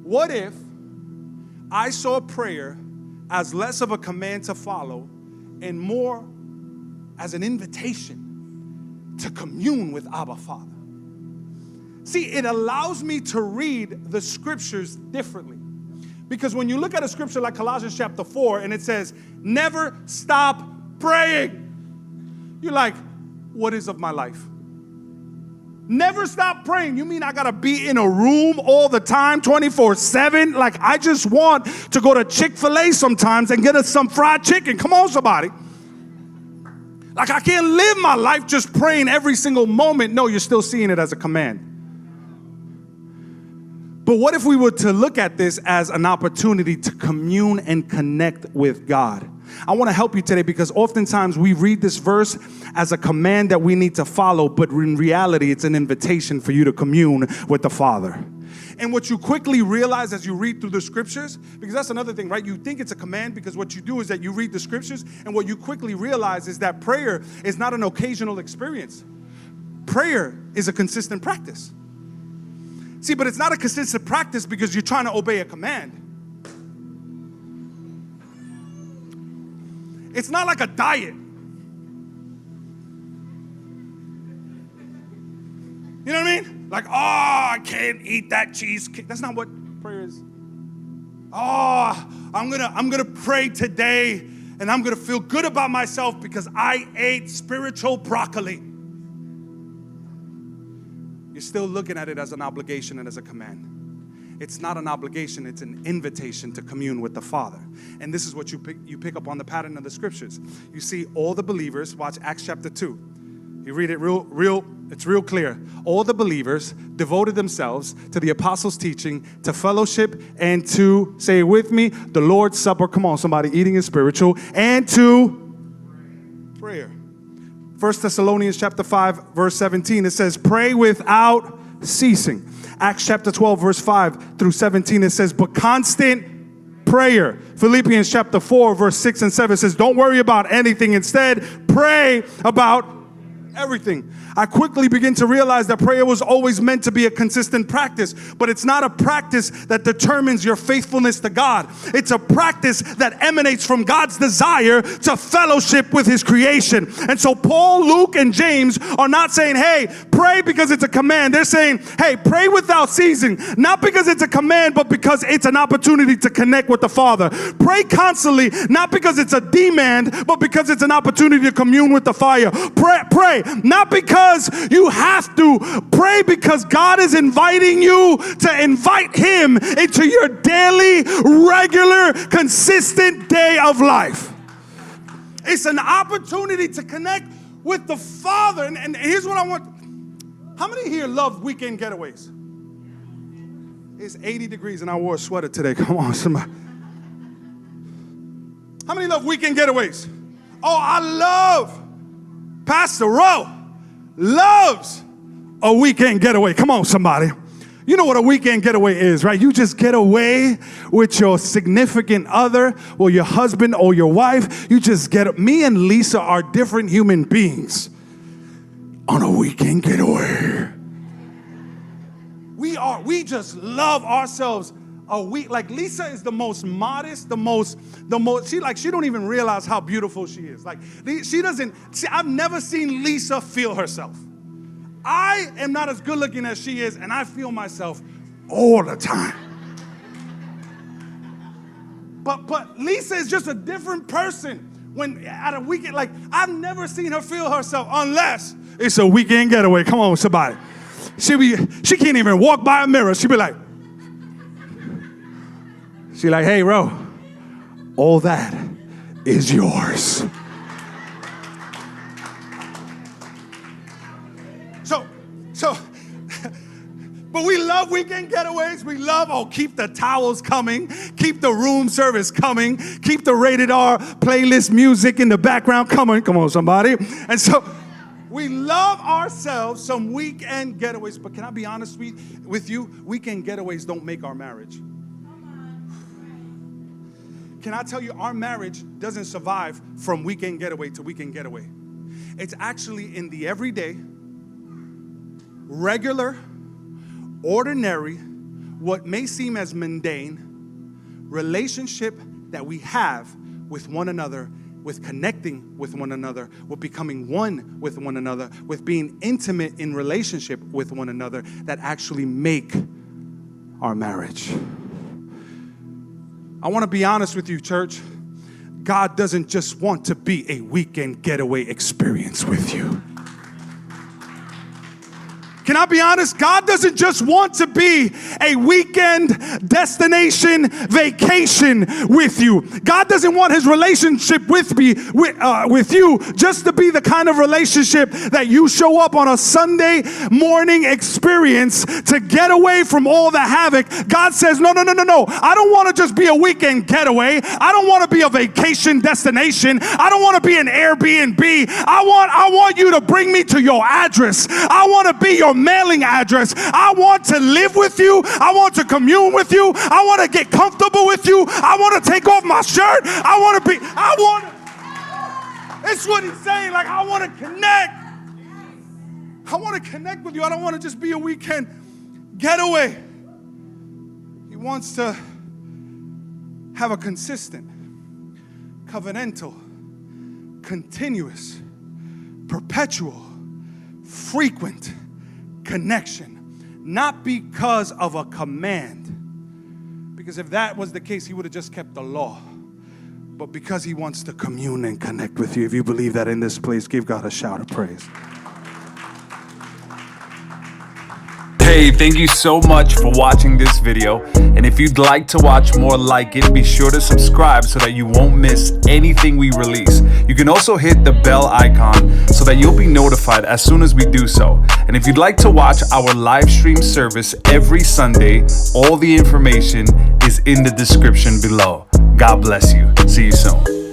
What if I saw prayer as less of a command to follow and more as an invitation to commune with Abba Father? See, it allows me to read the scriptures differently. Because when you look at a scripture like Colossians chapter 4 and it says, never stop praying, you're like, what is of my life? Never stop praying. You mean I gotta be in a room all the time, 24/7? Like, I just want to go to Chick-fil-A sometimes and get us some fried chicken. Come on, somebody. Like, I can't live my life just praying every single moment. No, you're still seeing it as a command. But what if we were to look at this as an opportunity to commune and connect with God? I want to help you today because oftentimes we read this verse as a command that we need to follow, but in reality, it's an invitation for you to commune with the Father. And what you quickly realize as you read through the scriptures, because that's another thing, right? You think it's a command because what you do is that you read the scriptures, and what you quickly realize is that prayer is not an occasional experience. Prayer is a consistent practice. See, but it's not a consistent practice because you're trying to obey a command. It's not like a diet. You know what I mean? Like, oh, I can't eat that cheesecake. That's not what prayer is. Oh, I'm gonna pray today and I'm gonna feel good about myself because I ate spiritual broccoli. You're still looking at it as an obligation and as a command. It's not an obligation, it's an invitation to commune with the Father. And this is what you pick up on the pattern of the scriptures. You see all the believers, watch Acts chapter 2. You read it it's real clear. All the believers devoted themselves to the apostles' teaching, to fellowship, and to, say it with me, the Lord's Supper. Come on, somebody, eating is spiritual. And to prayer. 1 Thessalonians chapter 5, verse 17, it says, pray without ceasing. Acts chapter 12, verse 5 through 17, it says, but constant prayer. Philippians chapter 4, verse 6 and 7 says, don't worry about anything. Instead, pray about everything. I quickly begin to realize that prayer was always meant to be a consistent practice, but it's not a practice that determines your faithfulness to God. It's a practice that emanates from God's desire to fellowship with His creation. And so Paul, Luke, and James are not saying, hey, pray because it's a command. They're saying, hey, pray without ceasing, not because it's a command, but because it's an opportunity to connect with the Father. Pray constantly, not because it's a demand, but because it's an opportunity to commune with the fire. Pray, not because you have to. Pray because God is inviting you to invite Him into your daily, regular, consistent day of life. It's an opportunity to connect with the Father. And here's what I want. How many here love weekend getaways? It's 80 degrees and I wore a sweater today. Come on, somebody. How many love weekend getaways? Oh, I love Pastor Rowe loves a weekend getaway. Come on, somebody. You know what a weekend getaway is, right? You just get away with your significant other or your husband or your wife. You just get, me and Lisa are different human beings on a weekend getaway. We just love ourselves a week. Like, Lisa is the most modest, the most, she don't even realize how beautiful she is. Like, I've never seen Lisa feel herself. I am not as good looking as she is, and I feel myself all the time. But Lisa is just a different person when at a weekend. Like, I've never seen her feel herself unless it's a weekend getaway. Come on, somebody. She can't even walk by a mirror. She'll be like, hey, Ro, all that is yours. But we love weekend getaways. We love, keep the towels coming, keep the room service coming, keep the rated R playlist music in the background coming. Come on, somebody. And so we love ourselves some weekend getaways. But can I be honest with you? Weekend getaways don't make our marriage. Can I tell you, our marriage doesn't survive from weekend getaway to weekend getaway. It's actually in the everyday, regular, ordinary, what may seem as mundane relationship that we have with one another, with connecting with one another, with becoming one with one another, with being intimate in relationship with one another, that actually make our marriage. I want to be honest with you, church. God doesn't just want to be a weekend getaway experience with you. Can I be honest? God doesn't just want to be a weekend destination vacation with you. God doesn't want his relationship with you just to be the kind of relationship that you show up on a Sunday morning experience to get away from all the havoc. God says, no. I don't want to just be a weekend getaway. I don't want to be a vacation destination. I don't want to be an Airbnb. I want you to bring me to your address. I want to be your mailing address. I want to live with you. I want to commune with you. I want to get comfortable with you. I want to take off my shirt. It's what he's saying. Like, I want to connect. I want to connect with you. I don't want to just be a weekend getaway. He wants to have a consistent, covenantal, continuous, perpetual, frequent connection, not because of a command, because if that was the case, he would have just kept the law, but because he wants to commune and connect with you. If you believe that in this place, give God a shout of praise. Hey, thank you so much for watching this video, and if you'd like to watch more like it, be sure to subscribe so that you won't miss anything we release. You can also hit the bell icon so that you'll be notified as soon as we do so. And if you'd like to watch our live stream service every Sunday, all the information is in the description below. God bless you. See you soon.